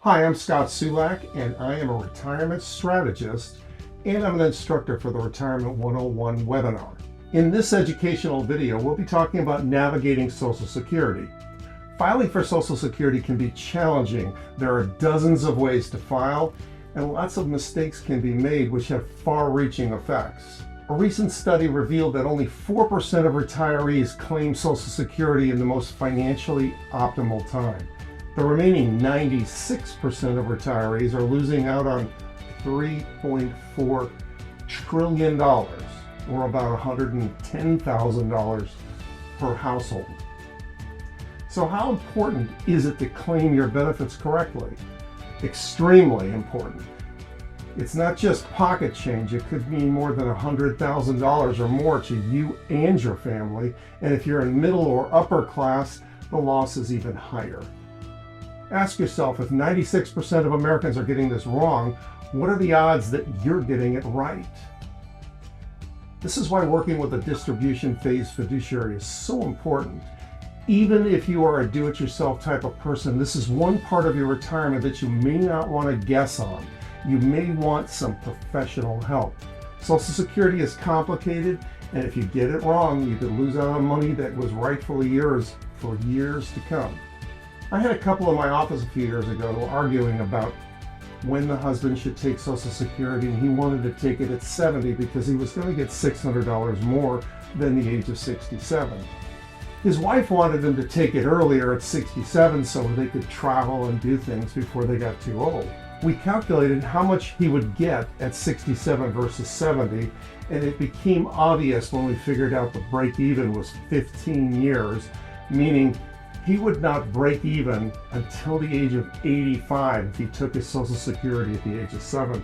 Hi, I'm Scott Sulak, and I am a retirement strategist, and I'm an instructor for the Retirement 101 webinar. In this educational video, we'll be talking about navigating Social Security. Filing for Social Security can be challenging. There are dozens of ways to file, and lots of mistakes can be made which have far-reaching effects. A recent study revealed that only 4% of retirees claim Social Security in the most financially optimal time. The remaining 96% of retirees are losing out on $3.4 trillion, or about $110,000 per household. So how important is it to claim your benefits correctly? Extremely important. It's not just pocket change. It could mean more than $100,000 or more to you and your family. And if you're in middle or upper class, the loss is even higher. Ask yourself, if 96% of Americans are getting this wrong, what are the odds that you're getting it right? This is why working with a distribution phase fiduciary is so important. Even if you are a do-it-yourself type of person, this is one part of your retirement that you may not want to guess on. You may want some professional help. Social Security is complicated, and if you get it wrong, you could lose out on money that was rightfully yours for years to come. I had a couple in my office a few years ago arguing about when the husband should take Social Security, and he wanted to take it at 70 because he was going to get $600 more than the age of 67. His wife wanted him to take it earlier at 67 so they could travel and do things before they got too old. We calculated how much he would get at 67 versus 70, and it became obvious when we figured out the break even was 15 years, meaning he would not break even until the age of 85 if he took his Social Security at the age of 70.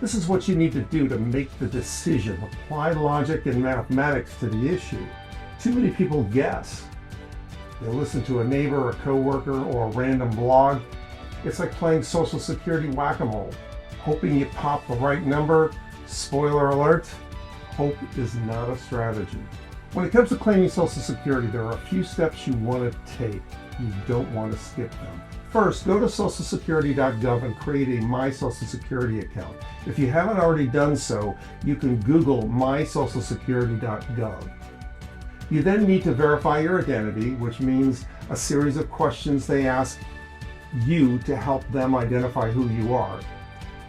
This is what you need to do to make the decision. Apply logic and mathematics to the issue. Too many people guess. They listen to a neighbor, a coworker, or a random blog. It's like playing Social Security whack-a-mole, hoping you pop the right number. Spoiler alert, hope is not a strategy. When it comes to claiming Social Security, there are a few steps you want to take. You don't want to skip them. First, go to socialsecurity.gov and create a My Social Security account. If you haven't already done so, you can Google mysocialsecurity.gov. You then need to verify your identity, which means a series of questions they ask you to help them identify who you are.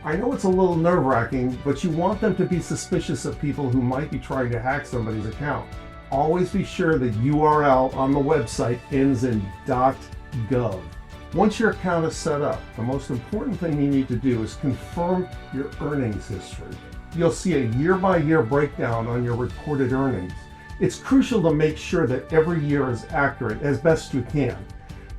I know it's a little nerve-wracking, but you want them to be suspicious of people who might be trying to hack somebody's account. Always be sure the URL on the website ends in .gov. Once your account is set up, the most important thing you need to do is confirm your earnings history. You'll see a year-by-year breakdown on your reported earnings. It's crucial to make sure that every year is accurate as best you can.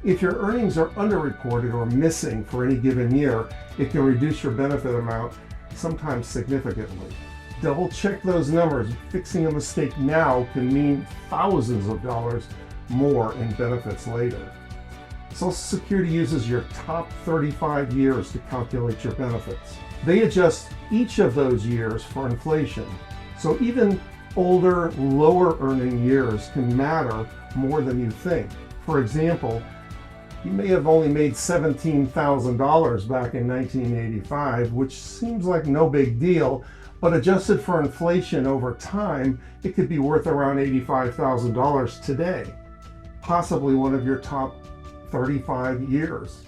If your earnings are underreported or missing for any given year, it can reduce your benefit amount, sometimes significantly. Double check those numbers. Fixing a mistake now can mean thousands of dollars more in benefits later. Social Security uses your top 35 years to calculate your benefits. They adjust each of those years for inflation. So even older, lower earning years can matter more than you think. For example, you may have only made $17,000 back in 1985, which seems like no big deal, but adjusted for inflation over time, it could be worth around $85,000 today, possibly one of your top 35 years.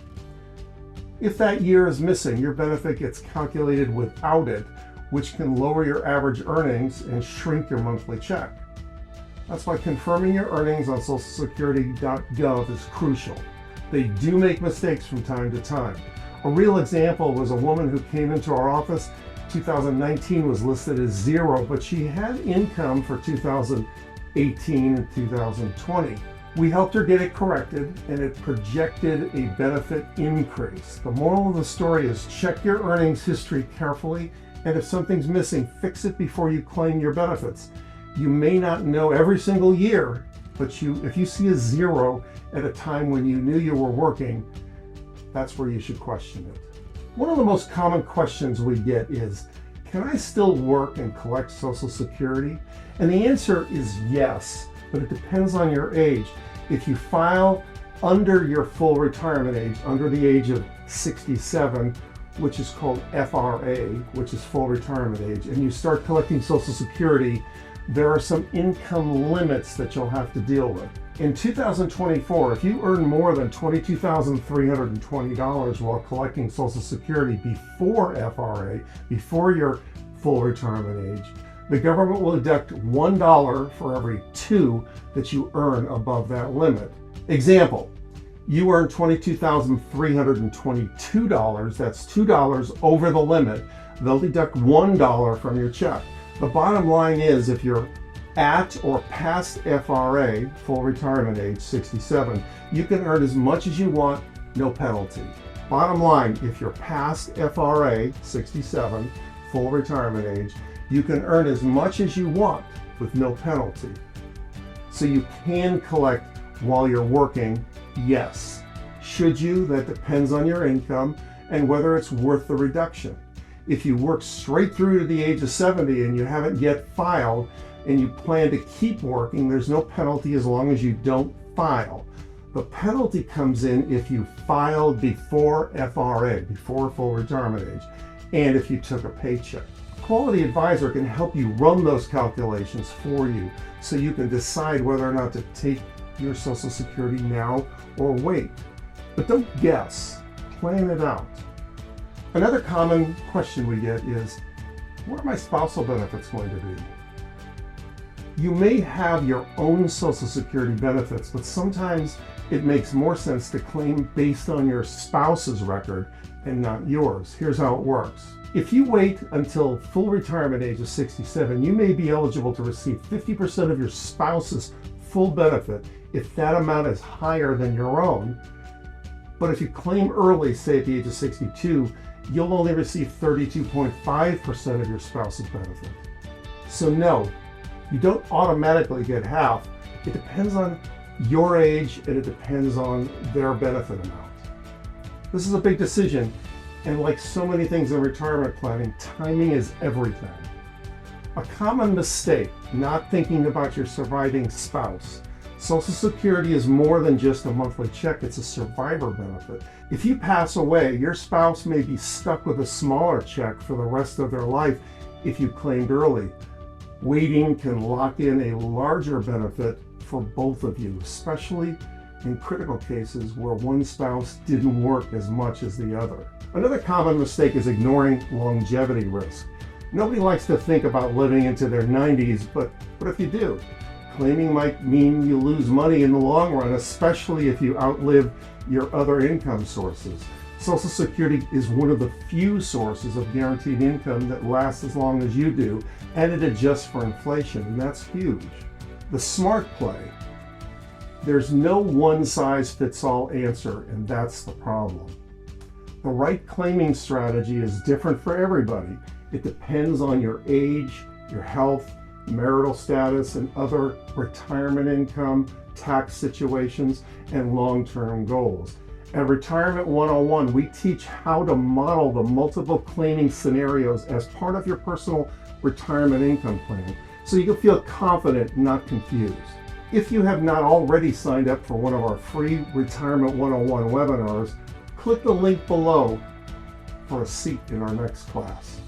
If that year is missing, your benefit gets calculated without it, which can lower your average earnings and shrink your monthly check. That's why confirming your earnings on socialsecurity.gov is crucial. They do make mistakes from time to time. A real example was a woman who came into our office. 2019 was listed as 0, but she had income for 2018 and 2020. We helped her get it corrected, and it projected a benefit increase. The moral of the story is check your earnings history carefully, and if something's missing, fix it before you claim your benefits. You may not know every single year, but if you see a 0 at a time when you knew you were working, that's where you should question it. One of the most common questions we get is, can I still work and collect Social Security? And the answer is yes, but it depends on your age. If you file under your full retirement age, under the age of 67, which is called FRA, which is full retirement age, and you start collecting Social Security, there are some income limits that you'll have to deal with. In 2024, if you earn more than $22,320 while collecting Social Security before FRA, before your full retirement age, the government will deduct $1 for every 2 that you earn above that limit. Example, you earn $22,322, that's $2 over the limit. They'll deduct $1 from your check. The bottom line is, if you're at or past FRA, full retirement age, 67, you can earn as much as you want, no penalty. Bottom line, if you're past FRA, 67, full retirement age, you can earn as much as you want with no penalty. So you can collect while you're working, yes. Should you? That depends on your income and whether it's worth the reduction. If you work straight through to the age of 70 and you haven't yet filed and you plan to keep working, there's no penalty as long as you don't file. The penalty comes in if you filed before FRA, before full retirement age, and if you took a paycheck. A quality advisor can help you run those calculations for you so you can decide whether or not to take your Social Security now or wait. But don't guess, plan it out. Another common question we get is, what are my spousal benefits going to be? You may have your own Social Security benefits, but sometimes it makes more sense to claim based on your spouse's record and not yours. Here's how it works. If you wait until full retirement age of 67, you may be eligible to receive 50% of your spouse's full benefit if that amount is higher than your own. But if you claim early, say at the age of 62, you'll only receive 32.5% of your spouse's benefit. So no, you don't automatically get half. It depends on your age and it depends on their benefit amount. This is a big decision, and like so many things in retirement planning, timing is everything. A common mistake, not thinking about your surviving spouse. Social Security is more than just a monthly check, it's a survivor benefit. If you pass away, your spouse may be stuck with a smaller check for the rest of their life if you claimed early. Waiting can lock in a larger benefit for both of you, especially in critical cases where one spouse didn't work as much as the other. Another common mistake is ignoring longevity risk. Nobody likes to think about living into their 90s, but what if you do? Claiming might mean you lose money in the long run, especially if you outlive your other income sources. Social Security is one of the few sources of guaranteed income that lasts as long as you do, and it adjusts for inflation, and that's huge. The smart play. There's no one-size-fits-all answer, and that's the problem. The right claiming strategy is different for everybody. It depends on your age, your health, marital status, and other retirement income, tax situations, and long-term goals. At Retirement 101, we teach how to model the multiple claiming scenarios as part of your personal retirement income plan, so you can feel confident, not confused. If you have not already signed up for one of our free Retirement 101 webinars, click the link below for a seat in our next class.